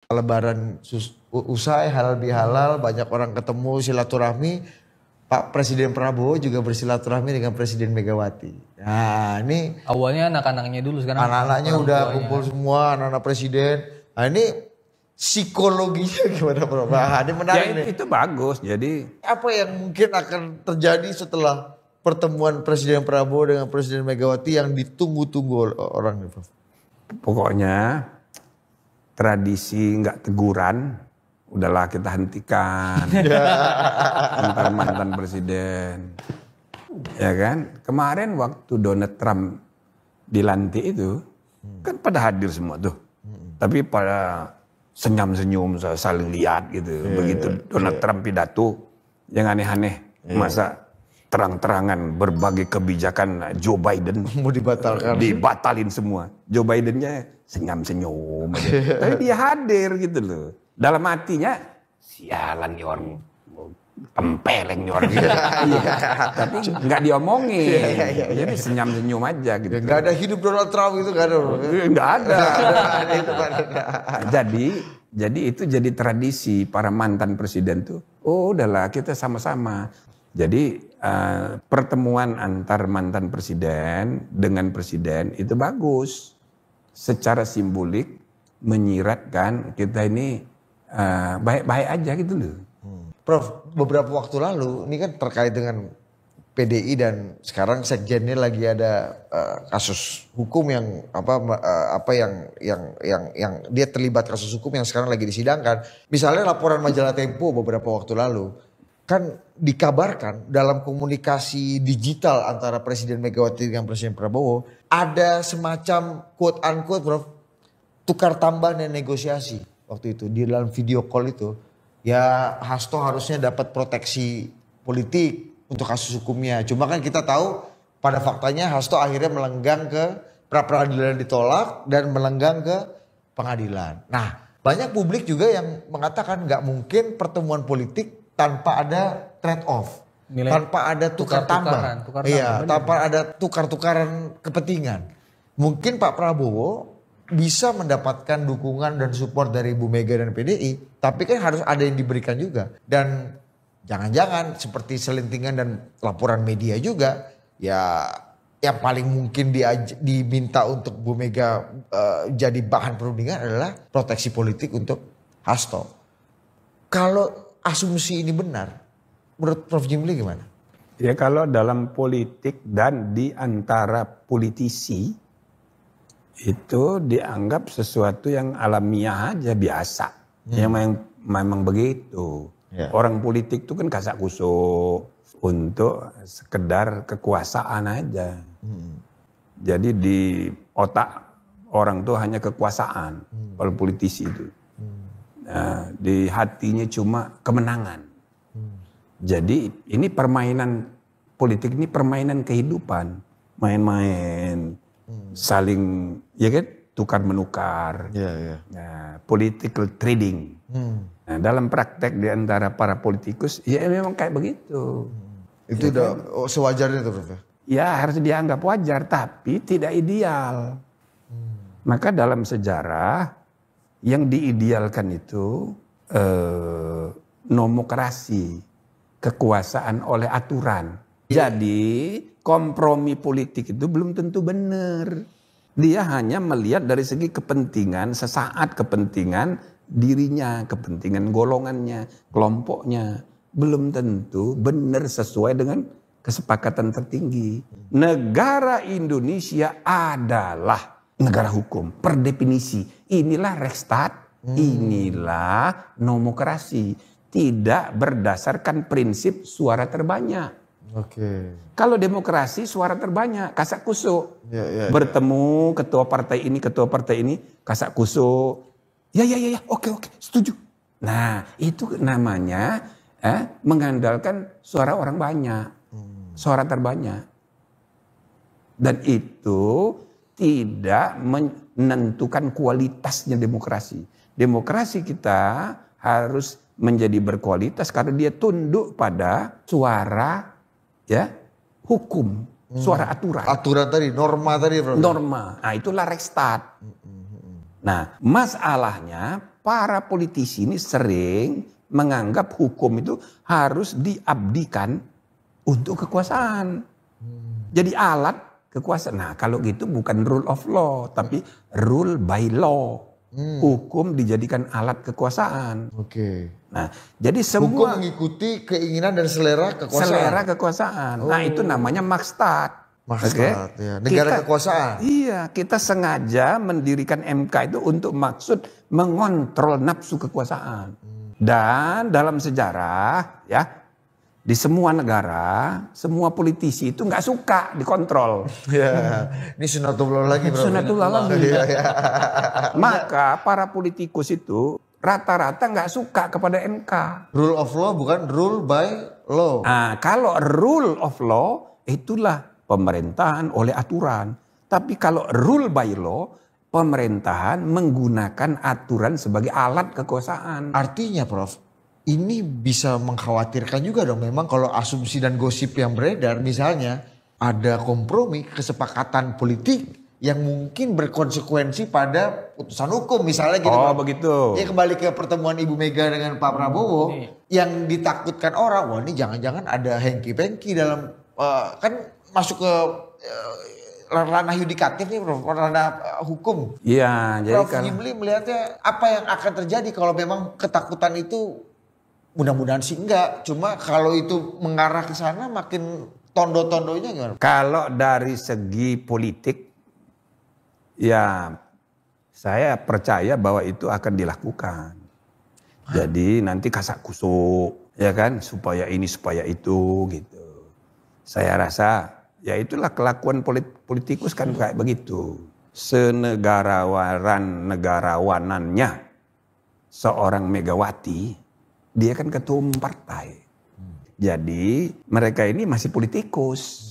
Lebaran usai halal bihalal, banyak orang ketemu silaturahmi. Pak Presiden Prabowo juga bersilaturahmi dengan Presiden Megawati. Nah ini Awalnya anak-anaknya dulu, sekarang anak-anaknya orang udah tuanya. kumpul semua, anak-anak presiden. Nah ini psikologinya gimana Bro? Nah, ini menarik Ya nih. itu bagus. Jadi Apa yang mungkin akan terjadi setelah pertemuan Presiden Prabowo dengan Presiden Megawati yang ditunggu-tunggu orang nih Prof? pokoknya tradisi nggak teguran, udahlah kita hentikan antar mantan presiden. Ya kan? Kemarin waktu Donald Trump dilantik itu, kan pada hadir semua tuh. Tapi pada senyum-senyum saling lihat gitu. Begitu Donald Trump pidato, yang aneh-aneh. Masa terang-terangan berbagai kebijakan Joe Biden Mau dibatalkan. dibatalin semua. Joe Bidennya senyum-senyum aja. Tapi dia hadir gitu loh. Dalam hatinya, sialan nih orang, tempeleng nih orang. Tapi nggak diomongin. Jadi senyum-senyum aja gitu. Gak ada hidup Donald Trump itu gak ada. Nggak ada. Itu kan ada. Jadi itu jadi tradisi para mantan presiden tuh. Oh udahlah kita sama-sama. Jadi pertemuan antar mantan presiden dengan presiden itu bagus. Secara simbolik menyiratkan kita ini baik-baik aja gitu loh. Prof, beberapa waktu lalu ini kan terkait dengan PDI dan sekarang sekjennya lagi ada kasus hukum yang yang dia terlibat kasus hukum yang sekarang lagi disidangkan. Misalnya laporan majalah Tempo beberapa waktu lalu kan dikabarkan dalam komunikasi digital antara Presiden Megawati dengan Presiden Prabowo ada semacam quote unquote Prof, tukar tambah dan negosiasi waktu itu di dalam video call itu. Ya Hasto harusnya dapat proteksi politik untuk kasus hukumnya. Cuma kan kita tahu pada faktanya Hasto akhirnya melenggang ke pra-peradilan ditolak dan melenggang ke pengadilan. Nah banyak publik juga yang mengatakan nggak mungkin pertemuan politik tanpa ada trade off. Tanpa ada tukar tambah. Iya, tanpa ada tukar-tukaran kepentingan. Mungkin Pak Prabowo bisa mendapatkan dukungan dan support dari Bu Mega dan PDI, tapi kan harus ada yang diberikan juga. Dan jangan-jangan seperti selentingan dan laporan media juga, ya yang paling mungkin diminta untuk Bu Mega jadi bahan perundingan adalah proteksi politik untuk Hasto. Kalau asumsi ini benar, menurut Prof Jimli gimana? Ya kalau dalam politik dan di antara politisi itu dianggap sesuatu yang alamiah aja, biasa. Yang memang begitu. Orang politik itu kan kasak kusuk untuk sekedar kekuasaan aja. Jadi di otak orang tuh hanya kekuasaan kalau politisi itu. Nah, di hatinya cuma kemenangan. Jadi ini permainan politik, ini permainan kehidupan. Main-main. Saling ya kan tukar menukar, Nah, political trading. Nah, dalam praktek di antara para politikus ya memang kayak begitu. Itu udah sewajarnya tuh Prof. Ya harus dianggap wajar tapi tidak ideal. Maka dalam sejarah yang diidealkan itu nomokrasi, kekuasaan oleh aturan. Jadi kompromi politik itu belum tentu benar. Dia hanya melihat dari segi kepentingan sesaat, kepentingan dirinya, kepentingan golongannya, kelompoknya. Belum tentu benar sesuai dengan kesepakatan tertinggi. Negara Indonesia adalah negara hukum per definisi. Inilah Rechtsstaat, inilah nomokrasi. Tidak berdasarkan prinsip suara terbanyak. Kalau demokrasi suara terbanyak, kasak kusuk. Bertemu ketua partai ini, kasak kusuk. Ya, oke, setuju. Nah, itu namanya mengandalkan suara orang banyak. Suara terbanyak. Dan itu tidak menentukan kualitasnya demokrasi. Demokrasi kita harus menjadi berkualitas karena dia tunduk pada suara hukum, suara aturan. Aturan tadi, norma tadi. Norma. Nah itulah Rechtsstaat. Nah masalahnya para politisi ini sering menganggap hukum itu harus diabdikan untuk kekuasaan. Jadi alat kekuasaan. Nah kalau gitu bukan rule of law, tapi rule by law. Hukum dijadikan alat kekuasaan. Oke. Nah jadi Hukum semua mengikuti keinginan dan selera kekuasaan. selera kekuasaan. Nah itu namanya makstat. Maksud, ya. Negara kekuasaan. Iya, kita sengaja mendirikan MK itu untuk maksud mengontrol nafsu kekuasaan. Dan dalam sejarah ya, di semua negara, semua politisi itu nggak suka dikontrol. Ya, ini sunatullah lagi bro. Sunatullah lagi. Iya, iya. Maka para politikus itu rata-rata nggak suka kepada MK. Rule of law bukan rule by law. Nah, kalau rule of law itulah pemerintahan oleh aturan. Tapi kalau rule by law, pemerintahan menggunakan aturan sebagai alat kekuasaan. Artinya Prof, ini bisa mengkhawatirkan juga dong memang kalau asumsi dan gosip yang beredar misalnya ada kompromi kesepakatan politik yang mungkin berkonsekuensi pada putusan hukum misalnya gitu. Oh Prof. begitu. Ya kembali ke pertemuan Ibu Mega dengan Pak Prabowo yang ditakutkan orang, wah ini jangan-jangan ada hengki-pengki dalam kan masuk ke ranah yudikatif nih Prof, ranah hukum. Iya, jadi Prof kan Jimli melihatnya apa yang akan terjadi kalau memang ketakutan itu mudah-mudahan sih enggak. Cuma kalau itu mengarah ke sana makin tondo-tondonya gimana? kalau dari segi politik, ya saya percaya bahwa itu akan dilakukan. Jadi nanti kasak kusuk, ya kan, supaya ini supaya itu gitu. Saya rasa ya itulah kelakuan politikus kan kayak begitu. Negarawanannya seorang Megawati, dia kan ketua umum partai. Jadi mereka ini masih politikus.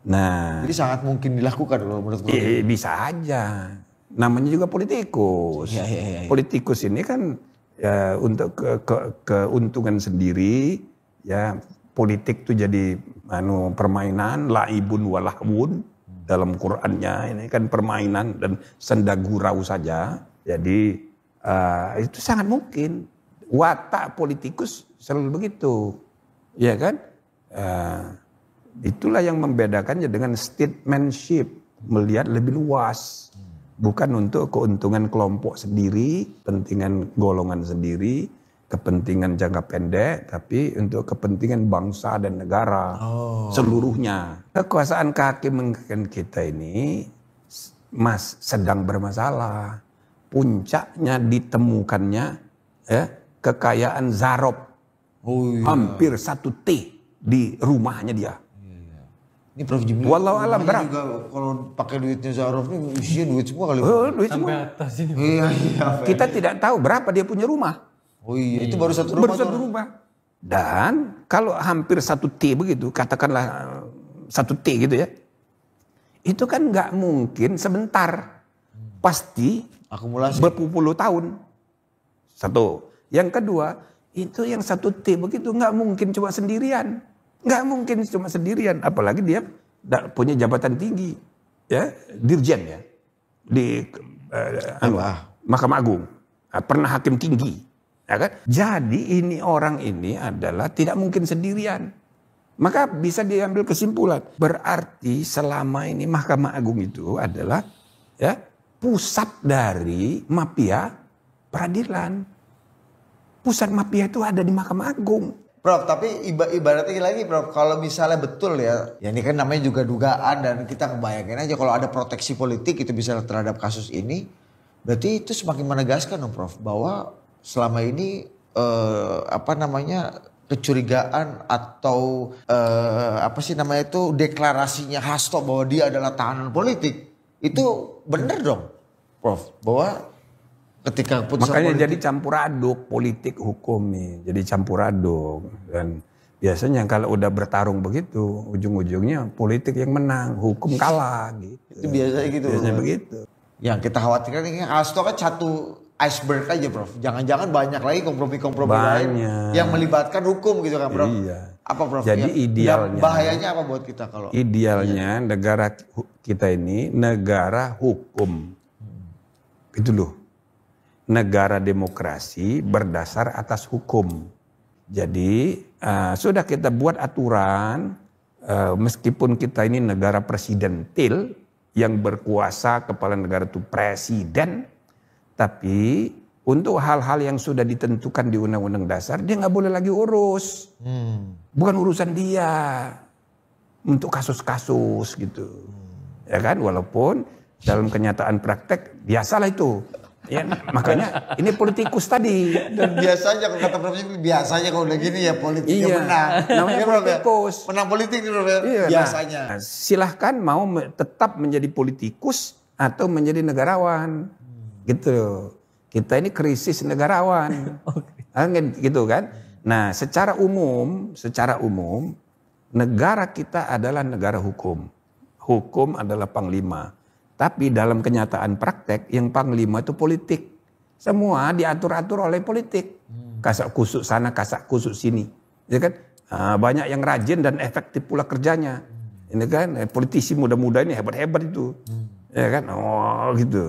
Nah, Jadi sangat mungkin dilakukan kalau menurut gue. bisa aja. Namanya juga politikus. Iya. Politikus ini kan ya, untuk keuntungan sendiri, ya politik itu jadi permainan, laibun walahwun dalam Qur'annya ini kan permainan dan senda gurau saja. Jadi itu sangat mungkin watak politikus selalu begitu, ya kan? Itulah yang membedakannya dengan statesmanship, melihat lebih luas, bukan untuk keuntungan kelompok sendiri, kepentingan golongan sendiri, kepentingan jangka pendek, tapi untuk kepentingan bangsa dan negara seluruhnya. Kekuasaan kehakiman kita ini sedang bermasalah. Puncaknya ditemukannya ya, kekayaan Zarob, hampir 1 T di rumahnya dia. Ini Prof Jimli. Wallahu alam berapa? Juga kalau pakai duitnya Zarof ini isinya duit semua kali. Duit Sampai semua. atas ini. Iya. Kita tidak tahu berapa dia punya rumah. Oh iya, itu baru satu rumah. Baru satu rumah. Dan kalau hampir 1 T begitu, katakanlah 1 T gitu ya. Itu kan nggak mungkin sebentar. Pasti Akumulasi. berpuluh tahun. Satu. Yang kedua, itu yang 1 T begitu nggak mungkin cuma sendirian. Nggak mungkin cuma sendirian. Apalagi dia punya jabatan tinggi. Ya, dirjen ya. Di Mahkamah Agung. Pernah hakim tinggi. Ya kan? Jadi orang ini adalah tidak mungkin sendirian. Maka bisa diambil kesimpulan. Berarti selama ini Mahkamah Agung itu adalah ya pusat dari mafia peradilan. Pusat mafia itu ada di Mahkamah Agung. Prof, tapi ibaratnya lagi Prof, kalau misalnya betul ya ini kan namanya juga dugaan dan kita kebayangin aja kalau ada proteksi politik itu bisa terhadap kasus ini, berarti itu semakin menegaskan dong Prof, bahwa selama ini kecurigaan atau deklarasinya Hasto bahwa dia adalah tahanan politik itu benar dong Prof, bahwa ketika putusan makanya politik, jadi campur aduk politik hukum nih, jadi campur aduk. Dan biasanya kalau udah bertarung begitu, ujung-ujungnya politik yang menang, hukum kalah gitu. itu biasanya gitu. Biasanya begitu. Yang kita khawatirkan ini Hasto kan satu iceberg aja Prof. Jangan-jangan banyak lagi kompromi-kompromi lain yang melibatkan hukum gitu kan Prof. Iya. Apa Prof? Jadi idealnya, bahayanya apa buat kita kalau? Idealnya negara kita ini negara hukum. Itu loh. negara demokrasi berdasar atas hukum. Jadi sudah kita buat aturan, meskipun kita ini negara presidentil yang berkuasa, kepala negara itu presiden, tapi untuk hal-hal yang sudah ditentukan di Undang-Undang Dasar dia nggak boleh lagi urus, bukan urusan dia untuk kasus-kasus gitu, ya kan? Walaupun dalam kenyataan praktek biasalah itu. Ya, makanya ini politikus tadi. Dan biasanya kalau kata Prof. biasanya kalau udah gini ya politiknya Iya, menang. namanya Iya, Prof, ya? politikus. Menang politik nih Prof, ya? Iya, Biasanya. Nah, silahkan mau tetap menjadi politikus atau menjadi negarawan. Gitu. Kita ini krisis negarawan. Gitu kan. Nah, secara umum negara kita adalah negara hukum. Hukum adalah panglima. Tapi dalam kenyataan praktek yang panglima itu politik. Semua diatur-atur oleh politik. Kasak kusuk sana, kasak kusuk sini. Ya kan? Banyak yang rajin dan efektif pula kerjanya. Ini kan politisi muda-muda ini hebat-hebat itu. Ya kan? Oh gitu.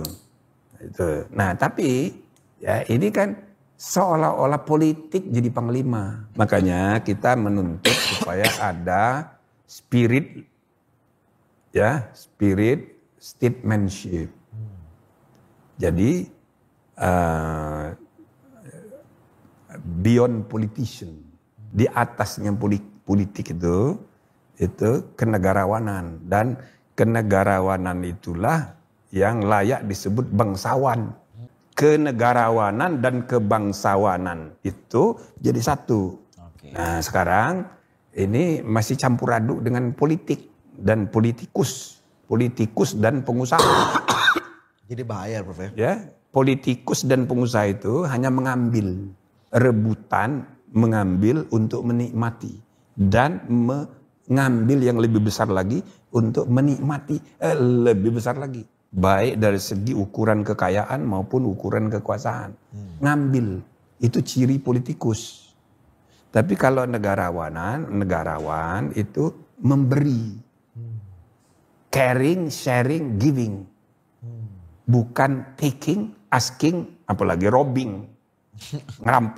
Itu. Nah, tapi ya ini kan seolah-olah politik jadi panglima. Makanya kita menuntut supaya ada spirit statesmanship. Jadi beyond politician, di atasnya politik itu kenegarawanan, dan kenegarawanan itulah yang layak disebut bangsawan. Kenegarawanan dan kebangsawanan itu jadi satu. Nah, sekarang ini masih campur aduk dengan politik dan politikus dan pengusaha. Jadi bahaya Prof. Ya, politikus dan pengusaha itu hanya mengambil, rebutan mengambil untuk menikmati, dan mengambil yang lebih besar lagi untuk menikmati lebih besar lagi, baik dari segi ukuran kekayaan maupun ukuran kekuasaan. Ngambil itu ciri politikus. Tapi kalau negarawan itu memberi. Caring, sharing, giving. Bukan taking, asking, apalagi robbing. Ngerampok.